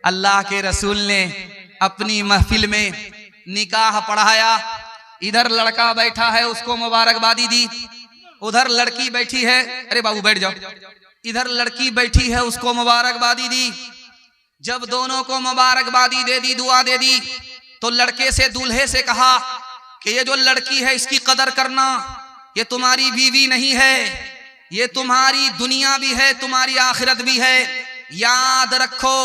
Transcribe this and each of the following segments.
अल्लाह के रसूल ने अपनी महफिल में निकाह पढ़ाया। इधर लड़का बैठा है, उसको मुबारकबादी दी, उधर लड़की बैठी है, अरे बाबू बैठ जाओ, इधर लड़की बैठी है, उसको मुबारकबादी दी। जब दोनों को मुबारकबादी दे दी, दुआ दे दी, तो लड़के से दूल्हे से कहा कि ये जो लड़की है इसकी कदर करना, ये तुम्हारी बीवी नहीं है, ये तुम्हारी दुनिया भी है, तुम्हारी आखिरत भी है। याद रखो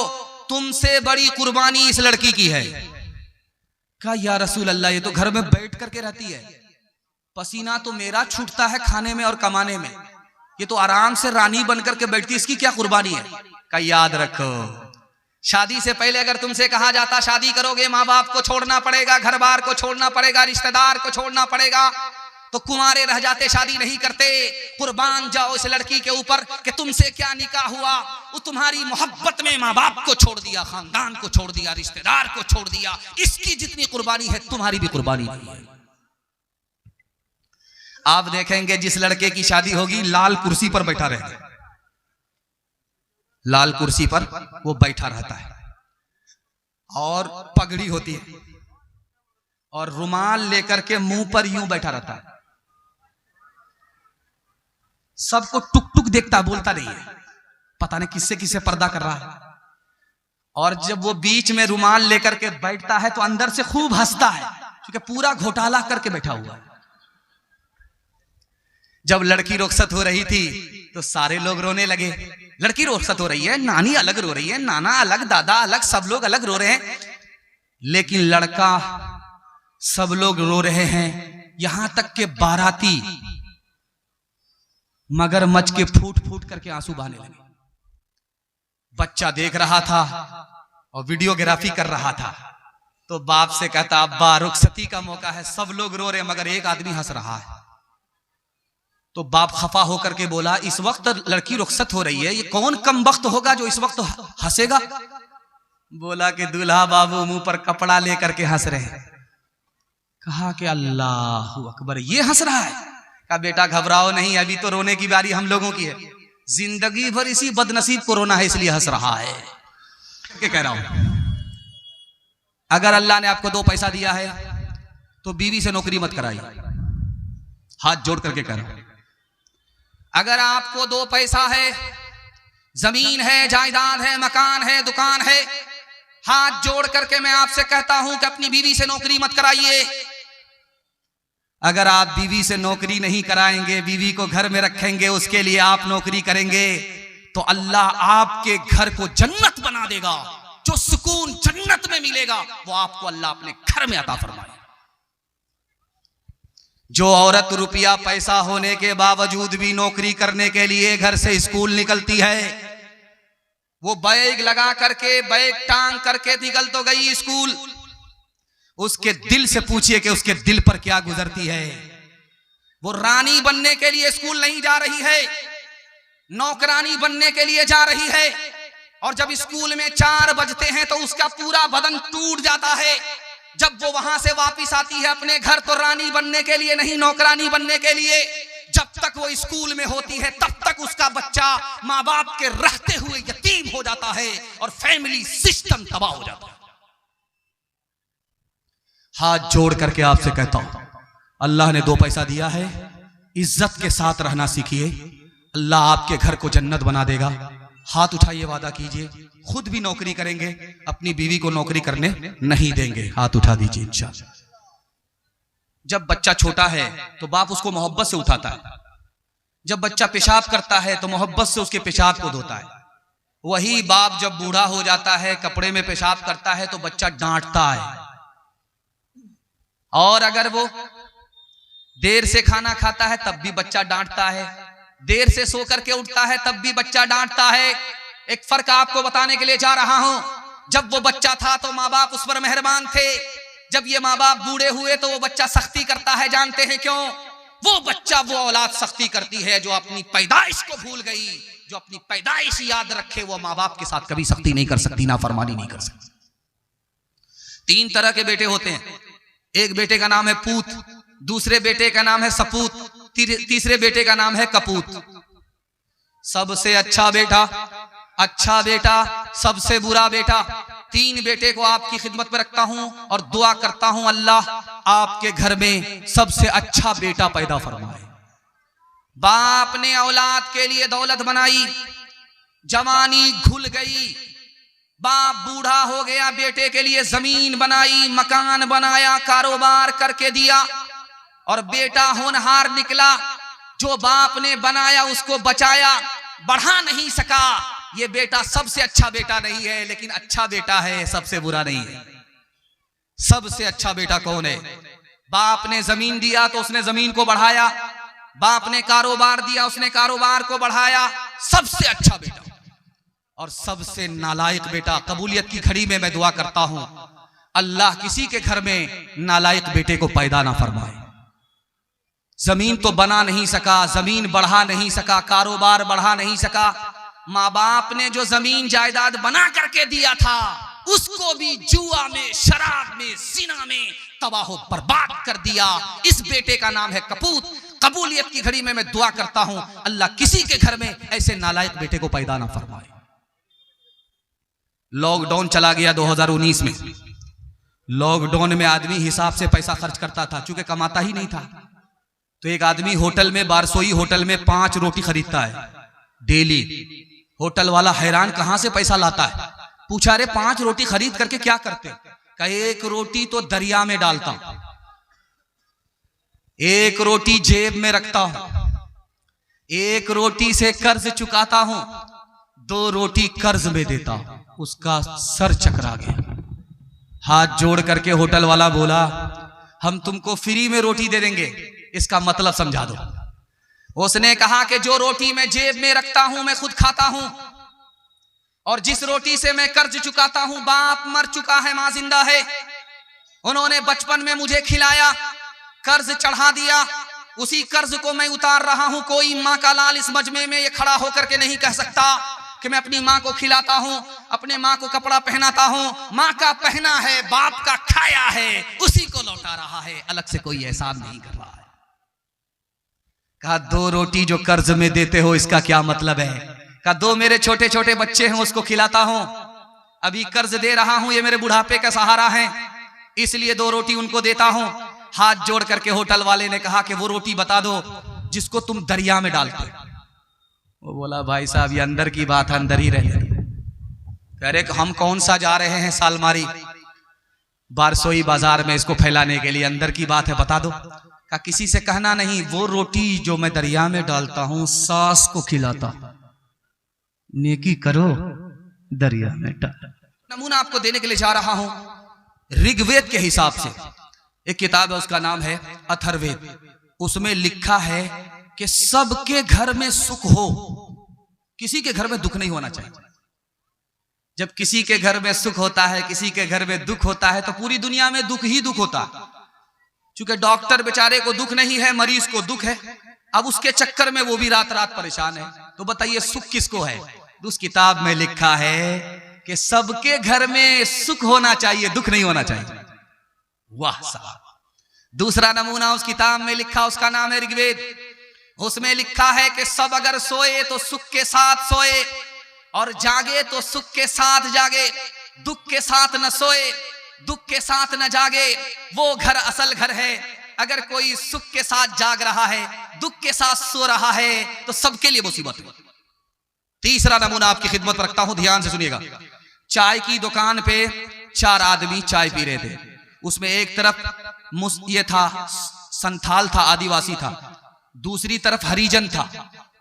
तुमसे बड़ी कुर्बानी इस लड़की की है। कहा या रसूल अल्लाह, ये तो घर में बैठ करके रहती है, पसीना तो मेरा छूटता है खाने में और कमाने में, ये तो आराम से रानी बनकर के बैठती, इसकी क्या कुर्बानी है। कहा याद रखो शादी से पहले अगर तुमसे कहा जाता शादी करोगे, माँ बाप को छोड़ना पड़ेगा, घर बार को छोड़ना पड़ेगा, रिश्तेदार को छोड़ना पड़ेगा, तो कुंवारे रह जाते, शादी नहीं करते। कुर्बान जाओ इस लड़की के ऊपर कि तुमसे क्या निकाह हुआ, वो तुम्हारी मोहब्बत में माँ बाप को छोड़ दिया, खानदान को छोड़ दिया, रिश्तेदार को छोड़ दिया, इसकी जितनी कुर्बानी है तुम्हारी भी कुर्बानी नहीं है। आप देखेंगे जिस लड़के की शादी होगी लाल कुर्सी पर बैठा रहेगा, लाल कुर्सी पर वो बैठा रहता है, और पगड़ी होती है, और रुमाल लेकर के मुंह पर यूं बैठा रहता है, सबको टुक टुक देखता, बोलता नहीं है, पता नहीं किससे किससे पर्दा कर रहा है। और जब वो बीच में रुमाल लेकर के बैठता है तो अंदर से खूब हंसता है, क्योंकि पूरा घोटाला करके बैठा हुआ है। जब लड़की रुखसत हो रही थी तो सारे लोग रोने लगे, लड़की रुखसत हो रही है, नानी अलग रो रही है, नाना अलग, दादा अलग, सब लोग अलग रो रहे हैं, लेकिन लड़का, सब लोग रो रहे हैं, यहां तक के बाराती मगरमच्छ के फूट फूट करके आंसू बहाने लगे। बच्चा देख रहा था और वीडियोग्राफी कर रहा था, तो बाप से कहता अब्बा रुखसती का मौका है, सब लोग रो रहे मगर एक आदमी हंस रहा है। तो बाप खफा होकर के बोला इस वक्त लड़की रुखसत हो रही है, ये कौन कम वक्त होगा जो इस वक्त हंसेगा। बोला कि दूल्हा बाबू मुंह पर कपड़ा लेकर के हंस रहे हैं। कहा कि अल्लाह अकबर, ये हंस रहा है। कहा बेटा घबराओ नहीं, अभी तो रोने की बारी हम लोगों की है, जिंदगी भर इसी बदनसीब को रोना है इसलिए हंस रहा है। क्या कह रहा हूं, अगर अल्लाह ने आपको 2 पैसा दिया है तो बीवी से नौकरी मत कराइए, हाथ जोड़ करके कह रहा हूं। अगर आपको 2 पैसा है, जमीन है, जायदाद है, मकान है, दुकान है, हाथ जोड़ करके मैं आपसे कहता हूं कि अपनी बीवी से नौकरी मत कराइए। अगर आप बीवी से नौकरी नहीं कराएंगे, बीवी को घर में रखेंगे, उसके लिए आप नौकरी करेंगे, तो अल्लाह आपके घर को जन्नत बना देगा। जो सुकून जन्नत में मिलेगा वो आपको अल्लाह अपने घर में अता फरमाए। जो औरत रुपया पैसा होने के बावजूद भी नौकरी करने के लिए घर से स्कूल निकलती है, वो बैग लगा करके, बैग टांग करके निकल तो गई स्कूल, उसके दिल से पूछिए कि उसके दिल पर क्या गुजरती है। वो रानी बनने के लिए स्कूल नहीं जा रही है, नौकरानी बनने के लिए जा रही है, और जब स्कूल में 4 बजते हैं तो उसका पूरा बदन टूट जाता है। जब वो वहां से वापस आती है अपने घर तो रानी बनने के लिए नहीं, नौकरानी बनने के लिए। जब तक वो स्कूल में होती है तब तक उसका बच्चा माँ बाप के रहते हुए यतीम हो जाता है और फैमिली सिस्टम तबाह हो जाता है। हाथ जोड़ करके आपसे कहता हूं, अल्लाह ने 2 पैसा दिया है, इज्जत के साथ रहना सीखिए, अल्लाह आपके घर को जन्नत बना देगा। हाथ उठाइए, वादा कीजिए, खुद भी नौकरी करेंगे, अपनी बीवी को नौकरी करने नहीं देंगे। हाथ उठा दीजिए इंशाअल्लाह। जब बच्चा छोटा है तो बाप उसको मोहब्बत से उठाता है, जब बच्चा पेशाब करता है तो मोहब्बत से उसके पेशाब को धोता है। वही बाप जब बूढ़ा हो जाता है, कपड़े में पेशाब करता है तो बच्चा डांटता है, और अगर वो देर से खाना खाता है तब भी बच्चा डांटता है, देर से सो करके उठता है तब भी बच्चा डांटता है। एक फर्क आपको बताने के लिए जा रहा हूं, जब वो बच्चा था तो माँ बाप उस पर मेहरबान थे, जब ये माँ बाप बूढ़े हुए तो वो बच्चा सख्ती करता है। जानते हैं क्यों? वो बच्चा, वो औलाद सख्ती करती है जो अपनी पैदाइश को भूल गई। जो अपनी पैदाइश याद रखे वो माँ बाप के साथ कभी सख्ती नहीं कर सकती, नाफरमानी नहीं कर सकती। 3 तरह के बेटे होते हैं, एक बेटे का नाम है पूत, दूसरे बेटे का नाम है सपूत, तीसरे बेटे का नाम है कपूत। सबसे अच्छा बेटा अच्छा बेटा, सबसे बुरा बेटा। 3 बेटे को आपकी खिदमत में रखता हूं और दुआ करता हूं अल्लाह आपके घर में सबसे अच्छा बेटा पैदा फरमाए। बाप ने औलाद के लिए दौलत बनाई, जवानी घुल गई, बाप बूढ़ा हो गया, बेटे के लिए जमीन बनाई, मकान बनाया, कारोबार करके दिया, और बेटा होनहार निकला। जो बाप ने बनाया उसको बचाया, बढ़ा नहीं सका। ये बेटा सबसे अच्छा बेटा नहीं है, लेकिन अच्छा बेटा है, सबसे बुरा नहीं है। सबसे अच्छा बेटा कौन है? बाप ने जमीन दिया तो उसने जमीन को बढ़ाया, बाप ने कारोबार दिया उसने कारोबार को बढ़ाया, सबसे अच्छा बेटा। और सबसे नालायक बेटा, कबूलियत की घड़ी में मैं दुआ करता हूं अल्लाह किसी के घर में नालायक बेटे को पैदा ना फरमाए। जमीन तो बना नहीं सका, जमीन बढ़ा नहीं सका, कारोबार बढ़ा नहीं सका, माँ बाप ने जो जमीन जायदाद बना करके दिया था उसको भी जुआ में, शराब में, जिना में तबाह बर्बाद कर दिया। इस बेटे का नाम है कपूत। कबूलियत की घड़ी में मैं दुआ करता हूं अल्लाह किसी के घर में ऐसे नालायक बेटे को पैदा ना फरमाए। लॉकडाउन चला गया 2019 में। लॉकडाउन में आदमी हिसाब से पैसा खर्च करता था, चूंकि कमाता ही नहीं था। तो एक आदमी होटल में, बारसोई होटल में 5 रोटी खरीदता है डेली। होटल वाला हैरान, कहां से पैसा लाता है? पूछा, अरे 5 रोटी खरीद करके क्या करते? कहा, 1 रोटी तो दरिया में डालता हूं, 1 रोटी जेब में रखता हूं, 1 रोटी से कर्ज चुकाता हूं, 2 रोटी कर्ज में देता हूं। उसका सर चकरा गया। हाथ जोड़ करके होटल वाला बोला, हम तुमको फ्री में रोटी दे देंगे, इसका मतलब समझा दो। उसने कहा कि जो रोटी मैं जेब में रखता हूं मैं खुद खाता हूं, और जिस रोटी से मैं कर्ज चुकाता हूं, बाप मर चुका है, मां जिंदा है, उन्होंने बचपन में मुझे खिलाया, कर्ज चढ़ा दिया, उसी कर्ज को मैं उतार रहा हूं। कोई मां का लाल इस मजमे में ये खड़ा होकर के नहीं कह सकता कि मैं अपनी मां को खिलाता हूं, अपने मां को कपड़ा पहनाता हूं। मां का पहना है, बाप का खाया है, उसी को लौटा रहा है, अलग से कोई एहसान नहीं कर रहा है। कहा, 2 रोटी जो कर्ज में देते हो इसका क्या मतलब है? कहा, 2 मेरे छोटे छोटे बच्चे हैं उसको खिलाता हूं, अभी कर्ज दे रहा हूं, ये मेरे बुढ़ापे का सहारा है, इसलिए 2 रोटी उनको देता हूं। हाथ जोड़ करके होटल वाले ने कहा कि वो रोटी बता दो जिसको तुम दरिया में डालते। वो बोला, भाई साहब ये अंदर की बात है, अंदर ही रहे। कह रहे हम कौन सा जा रहे हैं सालमारी बारसोई बाजार में इसको फैलाने के लिए, अंदर की बात है, बता दो। का किसी से कहना नहीं, वो रोटी जो मैं दरिया में डालता हूं सास को खिलाता, नेकी करो दरिया में डाल। नमूना आपको देने के लिए जा रहा हूं ऋग्वेद के हिसाब से। एक किताब है उसका नाम है अथर्ववेद। उसमें लिखा है कि सबके घर में सुख हो, किसी के घर में दुख नहीं होना चाहिए। जब किसी के घर में सुख होता है, किसी के घर में दुख होता है, तो पूरी दुनिया में दुख ही दुख होता है। क्योंकि डॉक्टर बेचारे को दुख नहीं है, मरीज को दुख है, अब उसके चक्कर में वो भी रात रात परेशान है। तो बताइए सुख किसको है? उस किताब में लिखा है कि सबके घर में सुख होना चाहिए, दुख नहीं होना चाहिए। वाह साहब। दूसरा नमूना उस किताब में लिखा, उसका नाम है ऋग्वेद। उसमें लिखा है कि सब अगर सोए तो सुख के साथ सोए, और जागे तो सुख के साथ जागे, दुख के साथ न सोए, दुख के साथ न जागे, वो घर असल घर है। अगर कोई सुख के साथ जाग रहा है, दुख के साथ सो रहा है, तो सबके लिए मुसीबत है। तीसरा नमूना आपकी खिदमत रखता हूं, ध्यान से सुनिएगा। चाय की दुकान पे 4 आदमी चाय पी रहे थे। उसमें एक तरफ ये था संथाल था, आदिवासी था, दूसरी तरफ हरिजन था,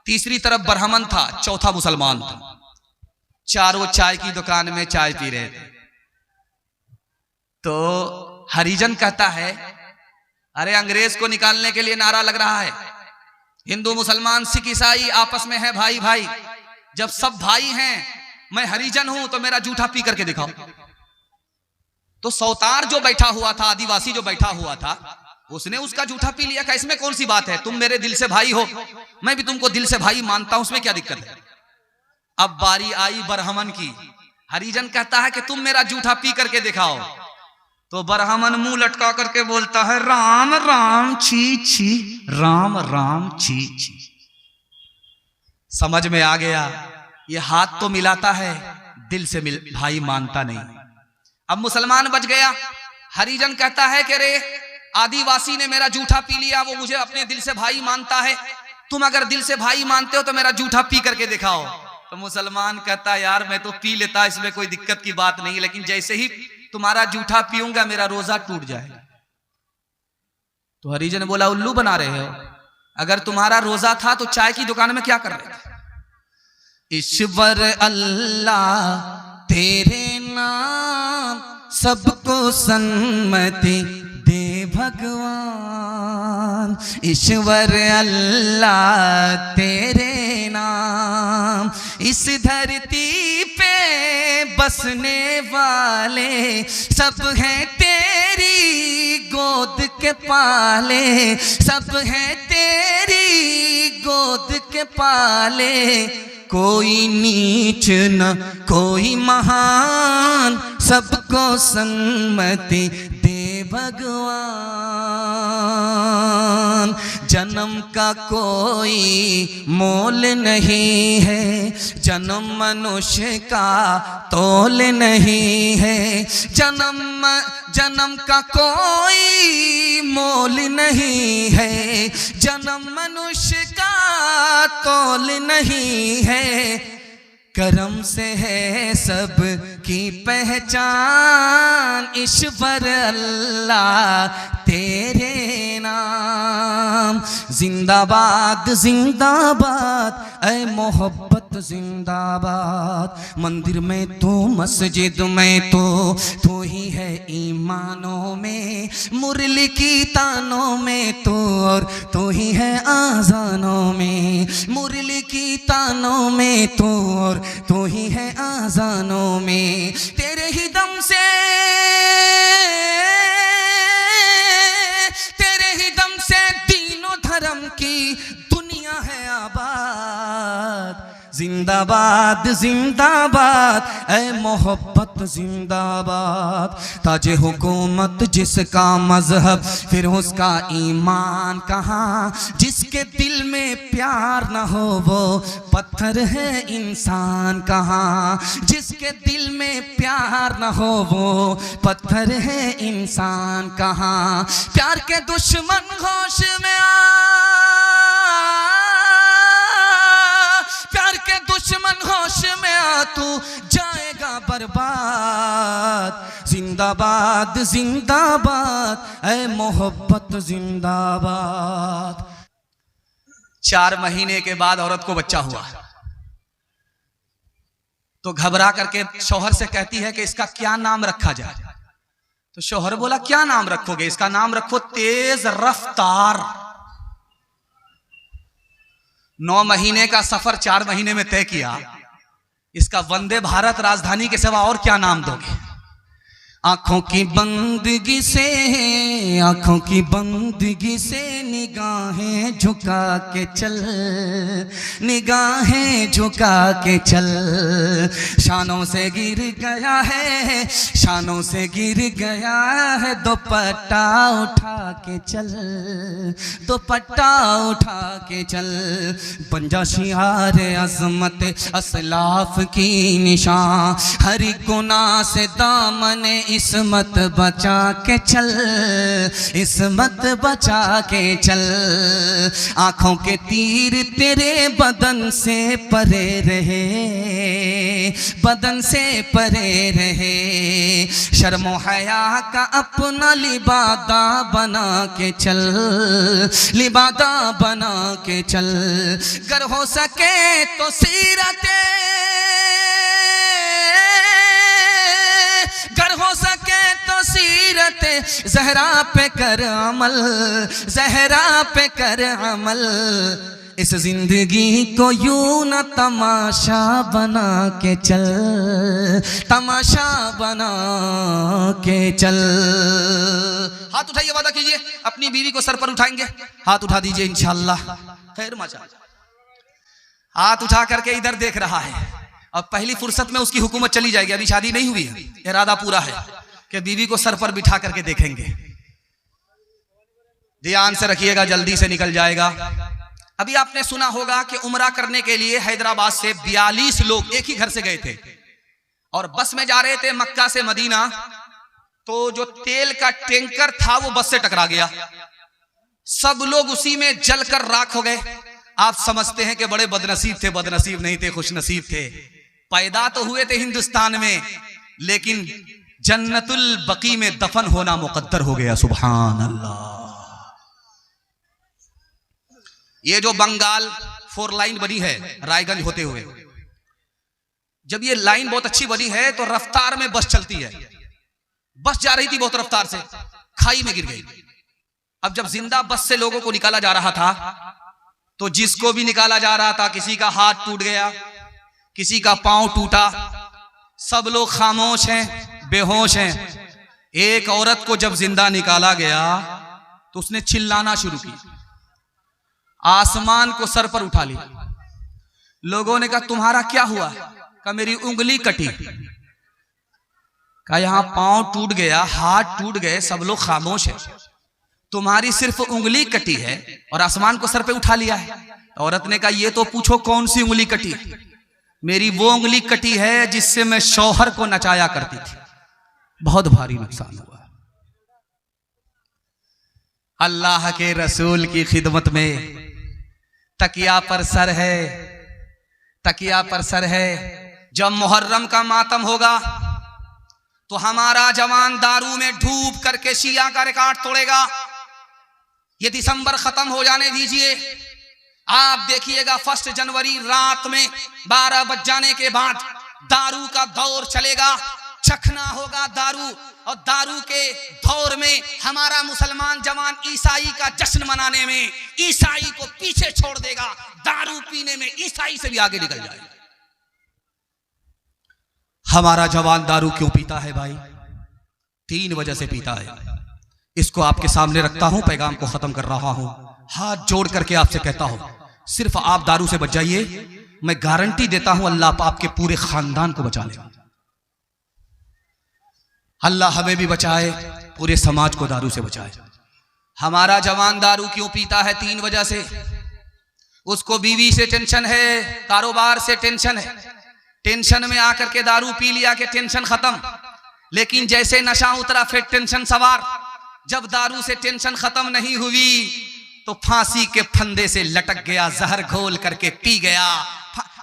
तीसरी तरफ ब्राह्मण था, चौथा मुसलमान था। चारों चाय की दुकान में चाय पी रहे थे। तो हरिजन कहता है, अरे अंग्रेज को निकालने के लिए नारा लग रहा है, हिंदू मुसलमान सिख ईसाई आपस में है भाई भाई, जब सब भाई हैं, मैं हरिजन हूं तो मेरा जूठा पी करके दिखाओ। तो सौतार जो बैठा हुआ था, आदिवासी जो बैठा हुआ था, उसने उसका जूठा पी लिया। कहा इसमें कौन सी बात है, तुम मेरे दिल से भाई हो, मैं भी तुमको दिल से भाई मानता हूं, उसमें क्या दिक्कत है। अब बारी आई ब्राह्मण की। हरिजन कहता है कि तुम मेरा जूठा पी करके दिखाओ। तो ब्राह्मण मुंह लटका करके बोलता है, राम राम छी छी, राम राम छी छी। समझ में आ गया ये हाथ तो मिलाता है, दिल से भाई मानता नहीं। अब मुसलमान बच गया। हरिजन कहता है कि रे आदिवासी ने मेरा जूठा पी लिया, वो मुझे अपने दिल से भाई मानता है, तुम अगर दिल से भाई मानते हो तो मेरा जूठा पी करके दिखाओ। तो मुसलमान कहता यार मैं तो पी लेता, इसमें कोई दिक्कत की बात नहीं, लेकिन जैसे ही तुम्हारा जूठा पीऊंगा मेरा रोजा टूट जाएगा। तो हरिजन ने बोला उल्लू बना रहे हो, अगर तुम्हारा रोजा था तो चाय की दुकान में क्या कर रहे थे? ईश्वर अल्लाह तेरे नाम सबको सन्मति दे भगवान, ईश्वर अल्लाह तेरे नाम इस धरती पे बसने वाले सब हैं तेरी गोद के पाले, सब हैं तेरी गोद के पाले, कोई नीच न कोई महान सबको सन्मति दे भगवान। जन्म का कोई मोल नहीं है, जन्म मनुष्य का तोल नहीं है, जन्म का कोई मोल नहीं है, जन्म मनुष्य का तोल नहीं है, करम से है सब की पहचान, ईश्वर अल्लाह तेरे नाम। जिंदाबाद जिंदाबाद ऐ मोहब्बत जिंदाबाद, मंदिर में तो मस्जिद में तो तू ही है ईमानों में, मुरली की तानों में तो और तू ही है आजानों में, मुरली की तानों में तो और तू ही है आजानों में, तेरे ही दम से धर्म की दुनिया है आबाद। जिंदाबाद जिंदाबाद ऐ मोहब्बत जिंदाबाद, ताजे हुकूमत जिसका मजहब फिर उसका ईमान कहाँ, जिसके दिल में प्यार न हो वो पत्थर है इंसान कहाँ, जिसके दिल में प्यार न हो वो पत्थर है इंसान कहाँ। प्यार के दुश्मन होश में आ, प्यार के दुश्मन होश में आ, तू जाएगा बर्बाद। जिंदाबाद जिंदाबाद ऐ मोहब्बत जिंदाबाद। 4 महीने के बाद औरत को बच्चा हुआ तो घबरा करके शौहर से कहती है कि इसका क्या नाम रखा जाए। तो शौहर बोला क्या नाम रखोगे? इसका नाम रखो तेज रफ्तार। 9 महीने का सफर 4 महीने में तय किया, इसका वंदे भारत राजधानी के सिवा और क्या नाम दोगे? आंखों की बंदगी से, आंखों की बंदगी से निगाहें झुका के चल, निगाहें झुका के चल, शानों से गिर गया है, शानों से गिर गया है, दुपट्टा उठा के चल, दुपट्टा उठा के चल, पंजा शियार अजमत असलाफ की निशान, हर गुनाह से दामन इसमत बचा के चल, इसमत बचा के चल, आंखों के तीर तेरे बदन से परे रहे, बदन से परे रहे, शर्मो हया का अपना लिबादा बना के चल, लिबादा बना के चल, गर हो सके तो सीरते, गर हो सके तो सीरते ज़हरा पे कर अमल, ज़हरा पे कर अमल, इस जिंदगी को यूं न तमाशा बना के चल, तमाशा बना के चल। हाथ उठाइए, वादा कीजिए अपनी बीवी को सर पर उठाएंगे, हाथ उठा दीजिए इंशाअल्लाह। खैर मचा, हाथ उठा करके इधर देख रहा है। अब पहली फुर्सत में उसकी हुकूमत चली जाएगी, अभी शादी नहीं हुई है, इरादा पूरा है कि बीवी को सर पर बिठा करके देखेंगे। ध्यान से रखिएगा, जल्दी से निकल जाएगा। अभी आपने सुना होगा कि उम्रा करने के लिए हैदराबाद से 42 लोग एक ही घर से गए थे और बस में जा रहे थे मक्का से मदीना। तो जो तेल का टैंकर था वो बस से टकरा गया, सब लोग उसी में जलकर राख हो गए। आप समझते हैं कि बड़े बदनसीब थे, बदनसीब नहीं थे, खुशनसीब थे। पैदा तो हुए थे हिंदुस्तान में, लेकिन जन्नतुल बकी में दफन होना मुकद्दर हो गया। सुभान अल्लाह। ये जो बंगाल 4 लाइन बनी है रायगंज होते हुए, जब ये लाइन बहुत अच्छी बनी है तो रफ्तार में बस चलती है। बस जा रही थी बहुत रफ्तार से, खाई में गिर गई। अब जब जिंदा बस से लोगों को निकाला जा रहा था तो जिसको भी निकाला जा रहा था किसी का हाथ टूट गया, किसी का पांव टूटा, सब लोग खामोश हैं, बेहोश हैं। एक औरत को जब जिंदा निकाला गया तो उसने चिल्लाना शुरू की, आसमान को सर पर उठा लिया। लोगों ने कहा तुम्हारा क्या हुआ? कहा मेरी उंगली कटी। कहा यहां पांव टूट गया, हाथ टूट गए, सब लोग खामोश है, तुम्हारी सिर्फ उंगली कटी है और आसमान को सर पे उठा लिया है। औरत ने कहा ये तो पूछो कौन सी उंगली कटी? मेरी वो उंगली कटी है जिससे मैं शौहर को नचाया करती थी। बहुत भारी नुकसान हुआ। अल्लाह के रसूल की खिदमत में तकिया पर सर है, तकिया पर सर है। जब मुहर्रम का मातम होगा तो हमारा जवान दारू में डूब करके शिया का रिकॉर्ड तोड़ेगा। ये दिसंबर खत्म हो जाने दीजिए, आप देखिएगा 1 जनवरी रात में 12 बज जाने के बाद दारू का दौर चलेगा, चखना होगा दारू। और दारू के दौर में हमारा मुसलमान जवान ईसाई का जश्न मनाने में ईसाई को पीछे छोड़ देगा, दारू पीने में ईसाई से भी आगे निकल जाएगा। हमारा जवान दारू क्यों पीता है भाई? 3 वजह से पीता है। इसको आपके सामने रखता हूं, पैगाम को खत्म कर रहा हूं। हाथ जोड़ करके आपसे कहता हूं, सिर्फ आप दारू से बच जाइए, मैं गारंटी देता हूं अल्लाह आपके पूरे खानदान को बचा लेगा। अल्लाह हमें भी बचाए, पूरे समाज को दारू से बचाए। हमारा जवान दारू क्यों पीता है? 3 वजह से। उसको बीवी से टेंशन है, कारोबार से टेंशन है, टेंशन में आकर के दारू पी लिया कि टेंशन खत्म। लेकिन जैसे नशा उतरा फिर टेंशन सवार। जब दारू से टेंशन खत्म नहीं हुई तो फांसी के फंदे से लटक गया, जहर घोल करके पी गया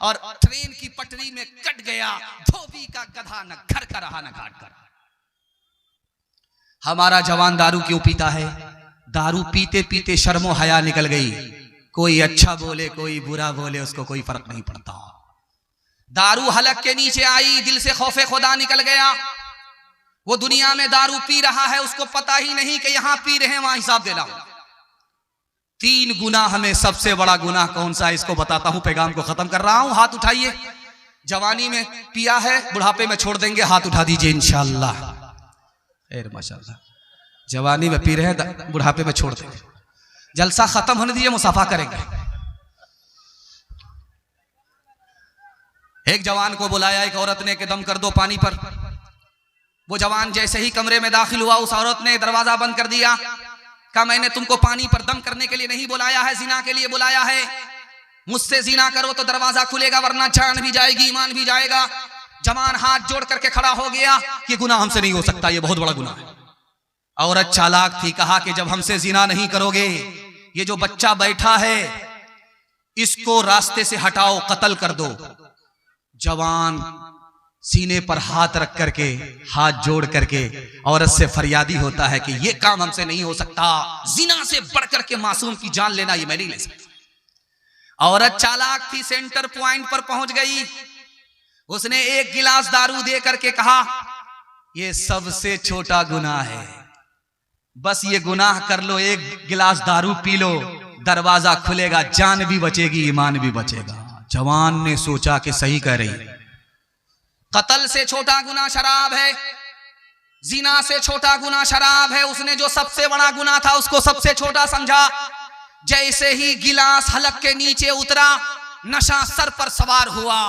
और ट्रेन की पटरी में कट गया। धोबी का गधा न घर का रहा न घाट का। हमारा जवान दारू क्यों पीता है? दारू पीते पीते शर्मो हया निकल गई। कोई अच्छा बोले कोई बुरा बोले, उसको कोई फर्क नहीं पड़ता। दारू हलक के नीचे आई, दिल से खौफे खुदा निकल गया। वो दुनिया में दारू पी रहा है, उसको पता ही नहीं कि यहां पी रहे हैं वहां हिसाब देना। 3 गुनाह में सबसे बड़ा गुनाह कौन सा है इसको बताता हूं, पैगाम को खत्म कर रहा हूं। हाथ उठाइए। जवानी में पिया है, बुढ़ापे में छोड़ देंगे, हाथ उठा दीजिए इंशाअल्लाह। माशाअल्लाह, जवानी में पी रहे हैं, बुढ़ापे में छोड़ देंगे। जलसा खत्म होने दीजिए, मुसाफा करेंगे। एक जवान को बुलाया एक औरत ने कि दम कर दो पानी पर। वो जवान जैसे ही कमरे में दाखिल हुआ, उस औरत ने दरवाजा बंद कर दिया। कहा मैंने तुमको पानी पर दम करने के लिए नहीं बुलाया है, जिना के लिए बुलाया है। मुझसे जिना करो तो दरवाजा खुलेगा, वरना जान भी जाएगी, ईमान भी जाएगा। जवान हाथ जोड़ करके खड़ा हो गया, ये गुनाह हमसे नहीं हो सकता, ये बहुत बड़ा गुनाह है। औरत चालाक थी, कहा कि जब हमसे जिना नहीं करोगे, ये जो बच्चा बैठा है इसको रास्ते से हटाओ, कत्ल कर दो। जवान सीने पर हाथ रख करके, हाथ जोड़ करके औरत से फरियादी होता है कि ये काम हमसे नहीं हो सकता, जिना से बढ़ करके मासूम की जान लेना ये मैं नहीं ले सकता। औरत चालाक थी, सेंटर पॉइंट पर पहुंच गई। उसने एक गिलास दारू दे करके कहा ये सबसे छोटा गुनाह है, बस ये गुनाह कर लो, एक गिलास दारू पी लो, दरवाजा खुलेगा, जान भी बचेगी, ईमान भी बचेगा। जवान ने सोचा कि सही कह रही, कत्ल से छोटा गुनाह शराब है, जिना से छोटा गुनाह शराब है। उसने जो सबसे बड़ा गुनाह था उसको सबसे छोटा समझा। जैसे ही गिलास हलक के नीचे उतरा, नशा सर पर सवार हुआ।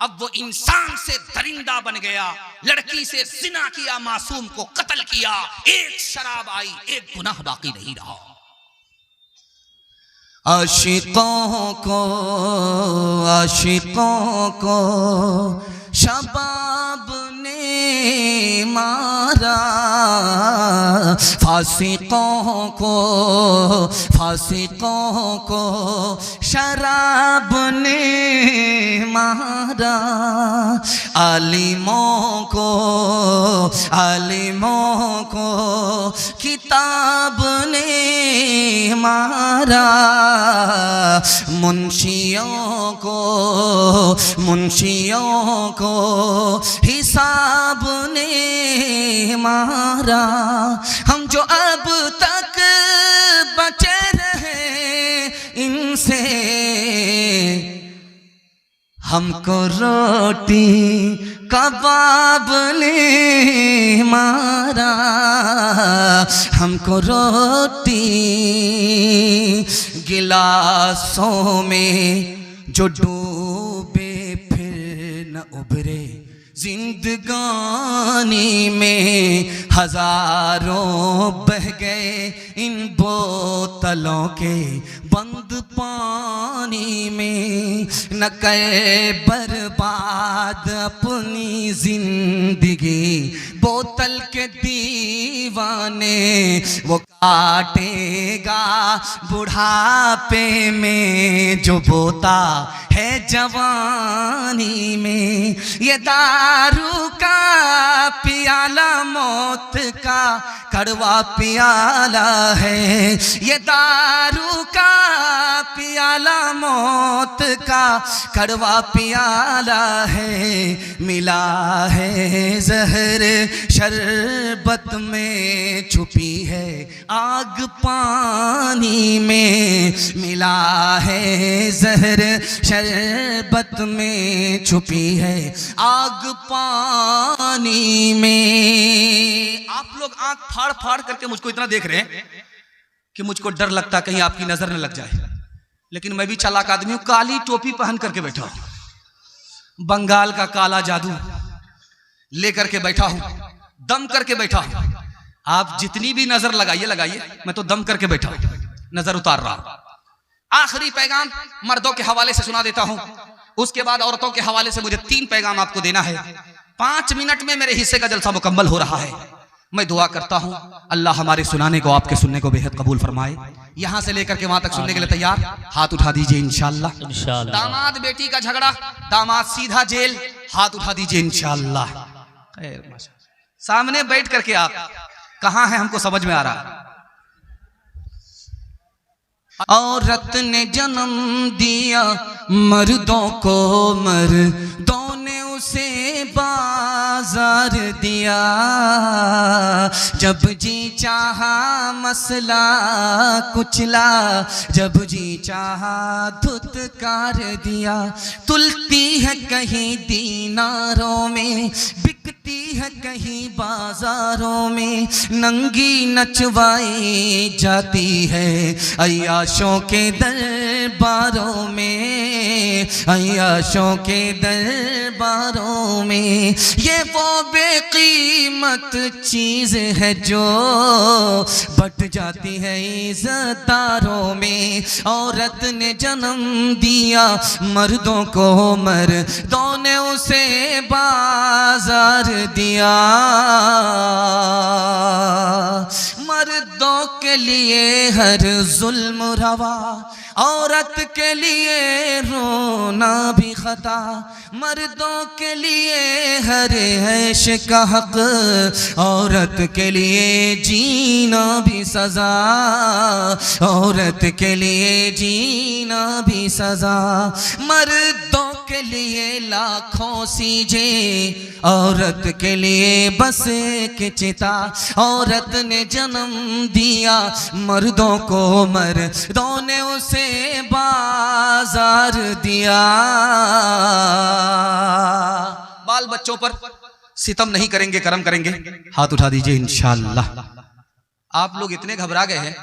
अब वो इंसान से दरिंदा बन गया। लड़की से जिना किया, मासूम को कत्ल किया। एक शराब आई, एक गुनाह बाकी नहीं रहा। आशिकों को शबाब ने मारा, फासिकों को शराब ने मारा, आलिमों को किताब ने मारा, मुंशियों को हिसाब ने मारा। हम जो अब तक बचे रहे इनसे, हमको रोटी कबाब ने मारा, हमको रोटी गिलासों में जो डूबे फिर न उभरे, जिंदगानी में हजारों बह गए इन बोतलों के बंद पानी में, न करे बर्बाद अपनी जिंदगी बोतल के दीवाने, वो काटेगा बुढ़ापे में जो बोता है जवानी में। ये दारू का पियाला मौत का कड़वा पियाला है, ये दारू का पियाला मौत का कड़वा पियाला है, मिला है जहर शरबत में छुपी है आग पानी में, मिला है जहर शरबत में छुपी है आग पानी में। आप लोग आंख फाड़ फाड़ करके मुझको इतना देख रहे हैं कि मुझको डर लगता कहीं आपकी नजर न लग जाए, लेकिन मैं भी चालाक आदमी हूं, काली टोपी पहन करके बैठा हूं, बंगाल का काला जादू लेकर के बैठा हूं, दम करके बैठा हूं। आप जितनी भी नजर लगाइए, मैं तो दम करके बैठा हूं, नजर उतार रहा हूं। आखिरी पैगाम मर्दों के हवाले से सुना देता हूं, उसके बाद औरतों के हवाले से मुझे 3 पैगाम आपको देना है। 5 मिनट में मेरे हिस्से का जलसा मुकम्मल हो रहा है। मैं दुआ करता हूं अल्लाह हमारे सुनाने को, आपके सुनने को बेहद कबूल फरमाए। यहां से लेकर के वहां तक सुनने के लिए तैयार? हाथ उठा दीजिए इंशाअल्लाह। दामाद बेटी का झगड़ा, दामाद सीधा जेल, हाथ उठा दीजिए इंशाअल्लाह। खैर, सामने बैठ करके आप कहां हैं हमको समझ में आ रहा। औरत ने जन्म दिया मर्दों को, मर्दों ने उसे बाजार दिया, जब जी चाहा मसला कुचला, जब जी चाहा धुतकार दिया। तुलती है कहीं दीनारों में, बिकती है कहीं बाजारों में, नंगी नचवाई जाती है अय्याशों के दरबारों में, अय्याशों के दरबारों में। ये वो बेकीमत चीज है जो बट जाती है इज़्ज़तदारों में। औरत ने जन्म दिया मर्दों को, मर्दों ने उसे बाजार दिया। मर्दों के लिए हर जुल्म रवा, औरत के लिए रोना भी खता। मर्दों के लिए हर ऐश का हक, औरत के लिए जीना भी सजा, औरत के लिए जीना भी सजा। मर्दों के लिए लाखों सीजे, औरत के लिए बस एक चिता। औरत ने जन्म दिया मर्दों को, मर्दों ने उसे बाजार दिया। बाल बच्चों पर सितम नहीं करेंगे, करम करेंगे। हाथ उठा दीजिए इंशाअल्लाह। आप लोग इतने घबरा गए हैं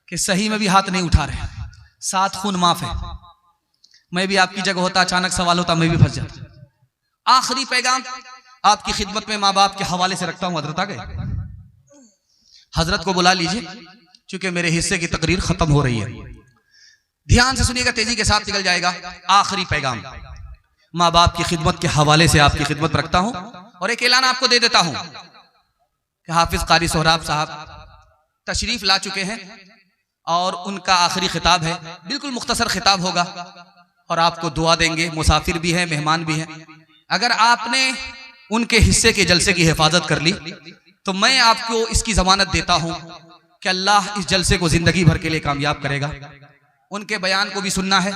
कि सही में भी हाथ नहीं उठा रहे। 7 खून माफ है। मैं भी आपकी जगह होता, अचानक सवाल होता, मैं भी फंस जाता। आखिरी पैगाम आपकी खिदमत में माँ बाप के हवाले से रखता हूं। हजरत आ गए, हजरत को बुला लीजिए, क्योंकि मेरे हिस्से की तकरीर खत्म हो रही है। ध्यान से सुनिएगा, तेजी के साथ निकल जाएगा। आखिरी पैगाम माँ बाप की खिदमत के हवाले से आपकी खिदमत रखता हूं और एक ऐलान आपको दे देता हूं कि हाफिज कारी सोहराब साहब तशरीफ ला चुके हैं और उनका आखिरी खिताब है, बिल्कुल मुख्तसर खिताब होगा और आपको दुआ देंगे। मुसाफिर भी है, मेहमान भी है। अगर आपने उनके हिस्से के जलसे की हिफाजत कर ली तो मैं आपको इसकी जमानत देता हूं कि अल्लाह इस जलसे को जिंदगी भर के लिए कामयाब करेगा। उनके बयान को भी सुनना है।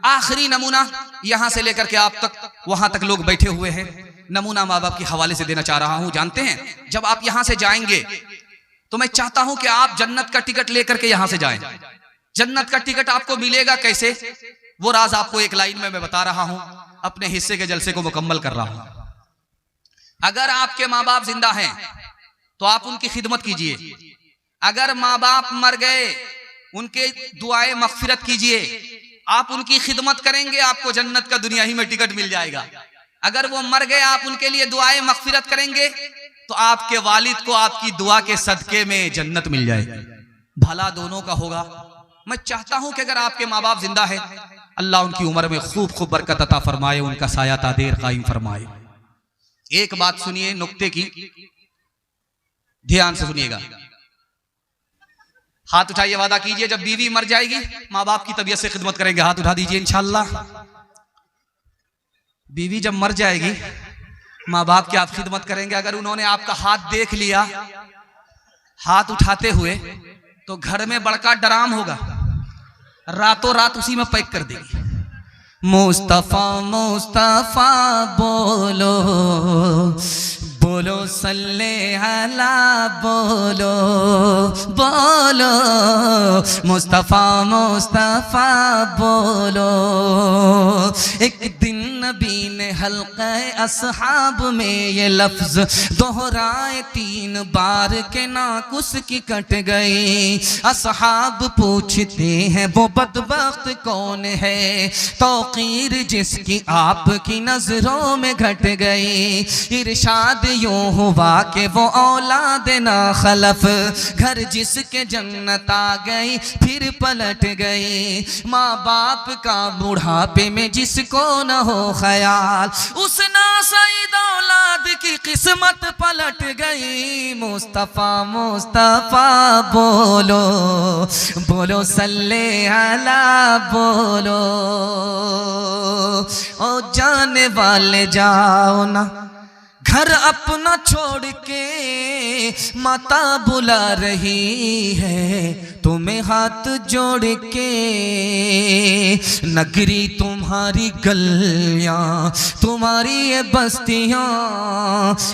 आखिरी नमूना यहां से लेकर के आप तक, वहां तक लोग बैठे हुए हैं, नमूना माँ बाप के हवाले से देना चाह रहा हूं। जानते हैं जब आप यहां से जाएंगे तो मैं चाहता हूं कि आप जन्नत का टिकट लेकर के यहां से जाएं। जन्नत का टिकट आपको मिलेगा कैसे, वो राज आपको एक लाइन में मैं बता रहा हूं। अपने हिस्से के जलसे को मुकम्मल कर रहा हूं। अगर आपके माँ बाप जिंदा हैं तो आप उनकी खिदमत कीजिए। अगर माँ बाप मर गए उनके दुआए मगफिरत कीजिए। आप उनकी खिदमत करेंगे, आपको जन्नत का दुनिया ही में टिकट मिल जाएगा। अगर वो मर गए, आप उनके लिए दुआए मगफिरत करेंगे तो आपके वालिद को आपकी दुआ के सदके में जन्नत मिल जाएगी। भला दोनों का होगा। मैं चाहता हूं कि अगर आपके माँ बाप जिंदा है, अल्लाह उनकी उम्र में खूब खूब बरकत अता फरमाए, उनका साया तादेर कायम फरमाए। एक बात सुनिए नुक्ते की, ध्यान से सुनिएगा। हाथ उठाइए, वादा कीजिए जब बीवी मर जाएगी माँ बाप की तबीयत से खिदमत करेंगे। हाथ उठा दीजिए इंशाअल्लाह। बीवी जब मर जाएगी माँ बाप की आप खिदमत करेंगे। अगर उन्होंने आपका हाथ देख लिया हाथ उठाते हुए तो घर में बड़का डराम होगा, रातों रात उसी में पैक कर देगी। मुस्तफा मुस्तफा बोलो बोलो सल्ले अला बोलो बोलो मुस्तफा मुस्तफा बोलो। एक दिन नबी ने हल्क़े अस्हाब में ये लफ्ज दोहराए 3 बार के नाकुस की कट गई। अस्हाब पूछते हैं वो बदबख्त कौन है, तौक़ीर जिसकी आपकी नजरों में घट गई। इरशाद यूं हुआ कि वो औलाद ना खलफ, घर जिसके जन्नत आ गई फिर पलट गई। माँ बाप का बुढ़ापे में जिसको न हो ख्याल, उस नासईद औलाद की किस्मत पलट गई। मुस्तफा मुस्तफा बोलो बोलो सल्ले अला बोलो। ओ जाने वाले जाओ ना घर अपना छोड़ के, माता बुला रही है तुम्हें हाथ जोड़ के। नगरी तुम्हारी गलियां तुम्हारी ये बस्तियां,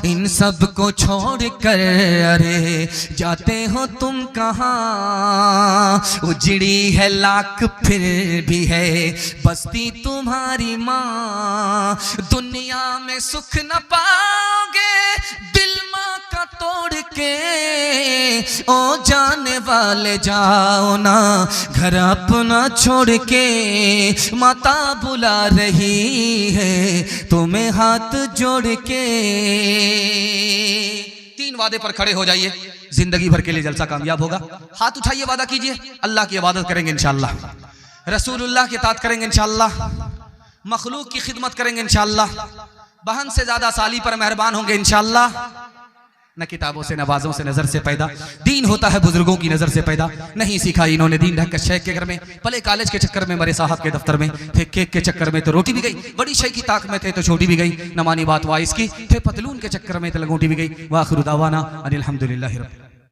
इन सब को छोड़ कर अरे जाते हो तुम कहाँ। उजड़ी है लाख फिर भी है बस्ती तुम्हारी माँ। दुनिया में सुख न पाओगे दिल माँ का तोड़ के। ओ जाने वाले जाओ ना घर अपना छोड़ के, माता बुला रही है तुम्हें हाथ जोड़ के। 3 वादे पर खड़े हो जाइए, जिंदगी भर के लिए जलसा कामयाब होगा। हाथ उठाइए, वादा कीजिए अल्लाह की इबादत करेंगे इंशाअल्लाह, रसूलुल्लाह की इताअत करेंगे इंशाअल्लाह, मखलूक की खिदमत करेंगे इंशाअल्लाह, बहन से ज्यादा साली पर मेहरबान होंगे इंशाअल्लाह। न किताबों से नवाजों से नजर से पैदा, दीन होता है बुजुर्गों की नजर से पैदा। नहीं सीखा इन्होंने दीन ढक शेख के घर में, पले कॉलेज के चक्कर में, मरे साहब के दफ्तर में थे, केक के चक्कर में तो रोटी भी गई, बड़ी शय की ताक में थे तो छोटी भी गई। न मानी बात वाइस की, थे पतलून के चक्कर में तो लगोटी भी गई। वाखिर दावाना अनिल हम्दुलिल्लाहि रब्बिल